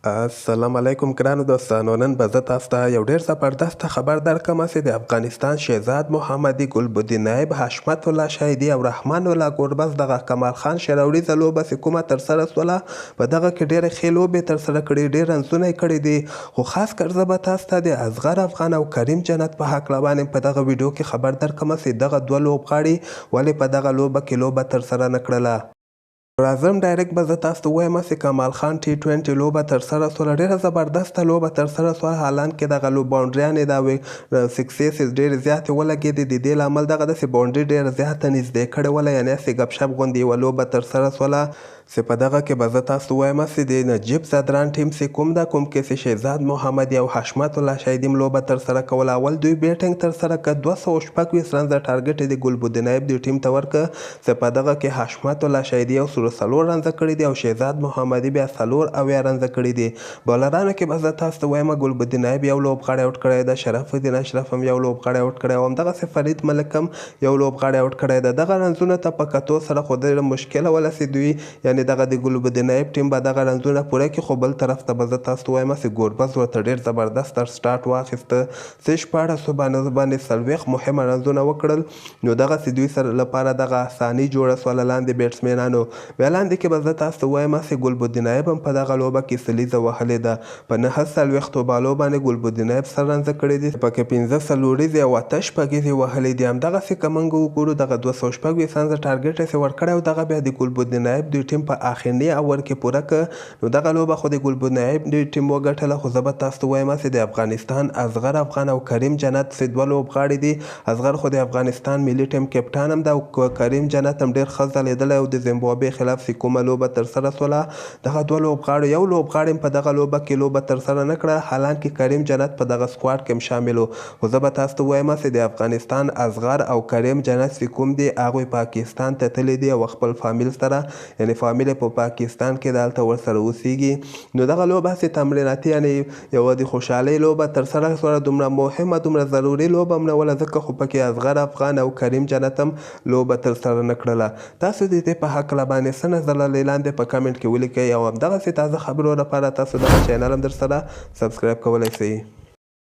السلام علیکم ګرانو دوستانو. نن به زه تاسو ته یو ډېر زبردسته خبر درکړم چې د افغانستان شهزاد محمدي، ګلبدین نایب، حشمت الله شهیدي او رحمان الله ګربز دغه کمال خان شراوړیزه لوبه چې کومه ترسره سوله، په دغه کې ډېرې ښې لوبې ترسره کړي، ډېر رنزونه یې کړي دي. خو خاص کر زه به تاسو ته د اصغر افغان او کریم جنت په هکله باندې په دغه ویډیو کې خبر درکړم چې دغه دوه لوبغاړي ولې په دغه لوبه کې لوبه ترسره نه کړله. راځم ډایرکټ به زه تاسو ته ووایم چې کمال خان T20 لوبه ترسره سوله، ډېره زبردسته لوبه ترسره سوله. حالان کې دغه باونډریانې د سکسیسز ډېرې زیاتې ولګېدې، د دې له امل دغه داسې باونډري ډېره زیاته نږدې کړې وله، یعنې هسې ګپ شپ غوندې یوه لوبه ترسره سوله چې په دغه کې به زه تاسو ته ووایم چې د نجیب زدران ټیم چې کوم ده، کوم کې چې شهزاد محمدي او حشمت الله شهیدي لوبه ترسره کوله. اول دوی بیټینګ ترسره کړه، 226 رنزه ټارګټ یې د ګلبدین نایب دوی ټیم ته ورکړه چې په دغه کې حشمت الله شهیدي او 4 رنزه کړي دي او شهزاد محمدي بیا 4 رنزه کړي دي. بالرانو کې به زه تاسو ته وایم ګلبدین نایب یو لوبغاړی آوټ کړی ده، شرف الدین اشرف هم یو لوبغاړی آوټ کړی او همدغسې فرید ملک هم یو لوبغاړی آوټ کړی ده. دغه رنزونه ته په کتو سره خو ډېره مشکله وله چې دوی یعنې دغه د ګلبدین نایب ټیم به دغه رنزونه پوره کړي، خو بل طرف ته به زه تاسو ته وایم چې ګربز ورته ډېر زبردست سټارټ واخیسته چې 14 باندې 40 مهمه رنزونه وکړل. نو دغسې دوی سره لپاره دغه اساني جوړه سوله لاندې بیټسمینانو. بیا لاندې کې به زه تاسو ته وایم چې ګلبدین نایب هم په دغه لوبه کې سلیزه وهلې ده. په 49 بالو باندې ګلبدین نایب 100 رنزه کړي دي، پکې 15 څلوریزې او 8 شپږیزې وهلې دي. همدغسې که موږ وګورو دغه 226 رنزه ټارګټ یې ورکړی او دغه بیا د ګلبدین نایب دوی ټیم په اخرني اور کې پوره کړه. نو دغه لوبه خو د ګلبدین نایب دوی ټیم وګټله، خو زه به تاسو ته وایم چې د افغانستان اصغر افغان او کریم جنت چې دوه لوبغاړي دي. اصغر خو د افغانستان ملي ټیم کپټان هم ده او کریم جنت هم ډېر ښه ځلېدلی او د زیمبابوې خلاف چې کومه لوبه ترسره سوله، دغه دوه لوبغاړو یو لوبغاړی هم په دغه لوبه کې لوبه ترسره نه کړه، حالانکې کریم جنت په دغه سکواډ کې هم شامل و. خو زه به تاسو ته وایم چې د افغانستان اصغر او کریم جنت چې کوم دي هغوی پاکستان ته تللی دي او خپل فامیل سره، یعنې فامیل یې په پاکستان کې دلته ورسره اوسیږي. نو دغه لوبه هسې تمریناتي یعنې یوه د خوشحالۍ لوبه ترسره سوله، دومره مهمه دومره ضروري لوبه هم نه وله، ځکه خو پکې اصغر افغان او کریم جنت هم لوبه ترسره نه کړله. تاسو د دې په هکله باندې څه نظر لرئ لاندې په کمنټ کې ولیکئ او همدغسې تازه خبرو لپاره تاسو دغه چینل هم در سره سبسکرایب کولی شئ.